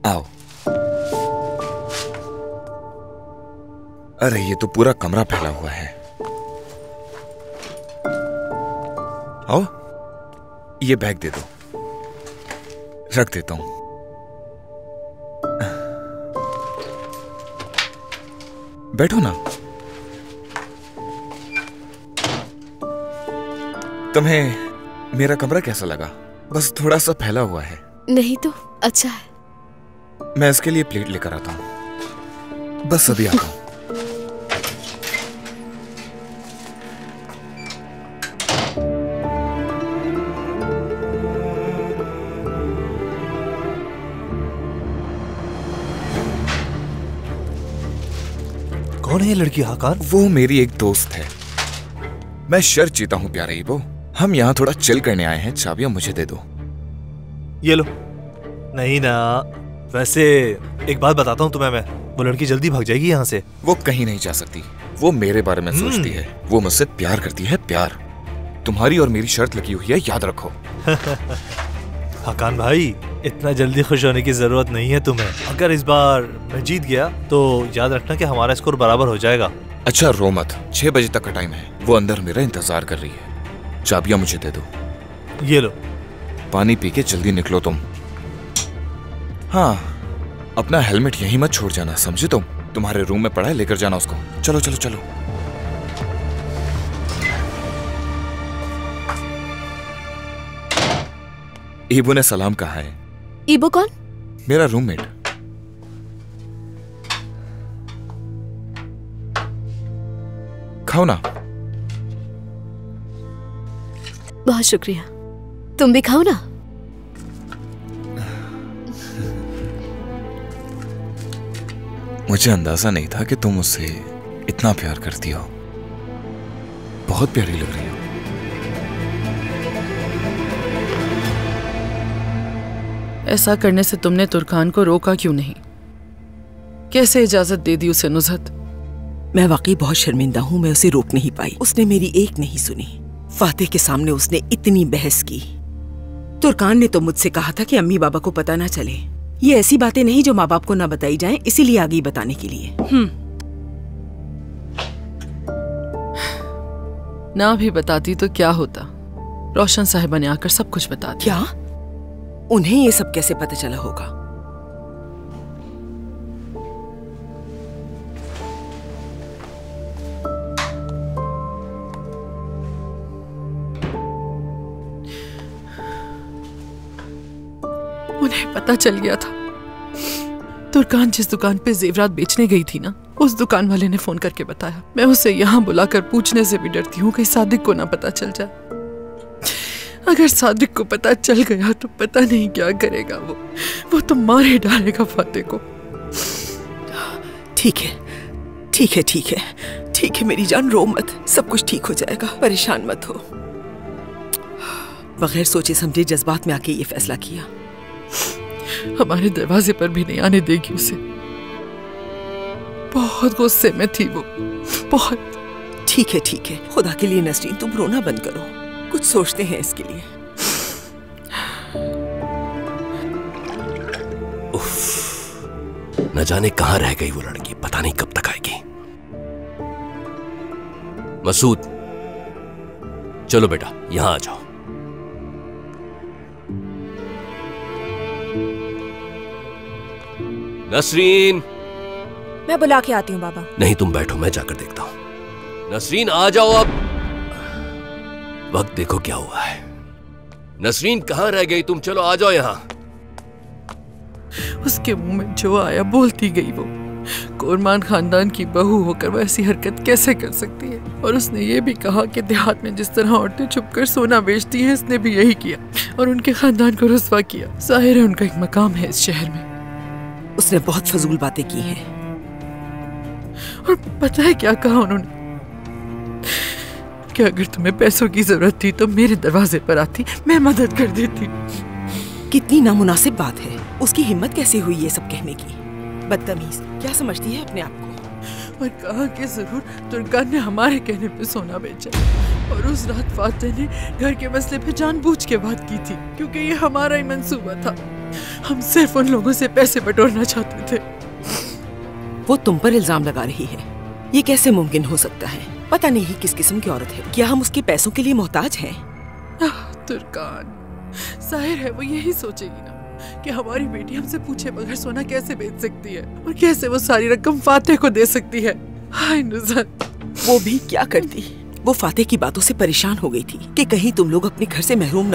आओ। अरे ये तो पूरा कमरा फैला हुआ है। आओ, ये बैग दे दो, रख देता हूं। बैठो ना। तुम्हें मेरा कमरा कैसा लगा? बस थोड़ा सा फैला हुआ है। नहीं तो अच्छा है। मैं इसके लिए प्लेट लेकर आता हूं। बस अभी आता हूं। कौन है ये लड़की हाकान? वो मेरी एक दोस्त है। मैं शर्त जीता हूँ प्यारे ईबो। हम यहाँ थोड़ा चिल करने आए हैं। चाबियां मुझे दे दो। ये लो। नहीं ना, वैसे एक बात बताता हूँ तुम्हें मैं, वो लड़की जल्दी भाग जाएगी यहाँ से। वो कहीं नहीं जा सकती। वो मेरे बारे में सोचती है। वो मुझसे प्यार करती है। प्यार। तुम्हारी और मेरी शर्त लगी हुई है, याद रखो। हाकान भाई, इतना जल्दी खुश होने की जरूरत नहीं है तुम्हें। अगर इस बार मैं जीत गया तो याद रखना कि हमारा स्कोर बराबर हो जाएगा। अच्छा रो मत। 6 बजे तक का टाइम है। वो अंदर मेरा इंतजार कर रही है। चाबियां मुझे दे दो। ये लो। पानी पी के जल्दी निकलो तुम। हाँ, अपना हेलमेट यहीं मत छोड़ जाना, समझे तुम? तुम्हारे रूम में पड़ा है, लेकर जाना उसको। चलो चलो चलो। ईबो ने सलाम कहा है। ईबो कौन? मेरा रूममेट। खाओ ना। बहुत शुक्रिया। तुम भी खाओ ना। मुझे अंदाजा नहीं था कि तुम उससे इतना प्यार करती हो। बहुत प्यारी लग रही हो। ऐसा करने से तुमने तुर्कान को रोका क्यों नहीं? कैसे इजाजत दे दी उसे नुज़हत? मैं वाकई बहुत शर्मिंदा हूँ। मैं उसे रोक नहीं पाई। उसने मेरी एक नहीं सुनी। फातेह के सामने उसने इतनी बहस की। तुर्कान ने तो मुझसे कहा था कि अम्मी बाबा को पता ना चले। ये ऐसी बातें नहीं जो माँ बाप को ना बताई जाएं, इसीलिए आ गई बताने के लिए। ना भी बताती तो क्या होता? रोशन साहिबा ने आकर सब कुछ बता दिया। क्या? उन्हें ये सब कैसे पता चला होगा? उन्हें पता चल गया था। तुर्कान जिस दुकान पे जेवरात बेचने गई थी ना, उस दुकान वाले ने फोन करके बताया। मैं उसे यहाँ बुलाकर पूछने से भी डरती हूँ कहीं सादिक को ना पता चल जाए। अगर सादिक को पता चल गया तो पता नहीं क्या करेगा वो तो मार ही डालेगा फातेह को। ठीक है, ठीक है, ठीक है, ठीक है मेरी जान, रो मत। सब कुछ ठीक हो जाएगा, परेशान मत हो। बगैर सोचे समझे जज्बात में आके ये फैसला किया। हमारे दरवाजे पर भी नहीं आने देगी उसे। बहुत गुस्से में थी वो, बहुत। ठीक है, ठीक है, खुदा के लिए नसरीन तुम रोना बंद करो। कुछ सोचते हैं इसके लिए। न जाने कहां रह गई वो लड़की, पता नहीं कब तक आएगी। मसूद, चलो बेटा यहां आ जाओ। नसरीन। मैं बुला के आती हूँ बाबा। नहीं, तुम बैठो, मैं जाकर देखता हूं। नसरीन आ जाओ अब। वक्त देखो क्या हुआ है। नसरीन कहां रह गई तुम? चलो आ जाओ यहां। उसके मुंह में जो आया बोलती गई वो। कोरमान खानदान की बहू होकर वो ऐसी हरकत कैसे कर सकती है? और उसने ये भी कहा कि देहात में जिस तरह औरतें छुपकर सोना बेचती हैं, इसने भी यही किया और उनके खानदान को रुस्वा किया। जाहिर है उनका एक मकाम है इस शहर में। उसने बहुत फजूल बातें की हैं। और पता है क्या कहा उन्होंने? कि अगर तुम्हें पैसों की जरूरत थी तो मेरे दरवाजे पर आती, मैं मदद कर देती। कितनी नामुनासिब बात है। उसकी हिम्मत कैसे हुई ये सब कहने की? बदतमीज, क्या समझती है अपने आप को? और कहा कि जरूर तुर्कान ने हमारे कहने पे सोना बेचा और उस रात फातेह ने घर के मसले पे जानबूझ के बात की थी, क्योंकि ये हमारा ही मंसूबा था। हम सिर्फ उन लोगों से पैसे बटोरना चाहते थे। वो तुम पर इल्जाम लगा रही है। ये कैसे मुमकिन हो सकता है? पता नहीं किस किस्म की औरत है। क्या हम उसके पैसों के लिए मोहताज हैं? तुर्कान, जाहिर है वो यही सोचेगी ना कि हमारी बेटी हमसे पूछे बगैर सोना कैसे बेच सकती है और कैसे वो सारी रकम फातेह को दे सकती है। हाय नुज़हत, वो भी क्या करती? वो फातेह की बातों से परेशान हो गई थी कि कहीं तुम लोग अपने घर से महरूम ना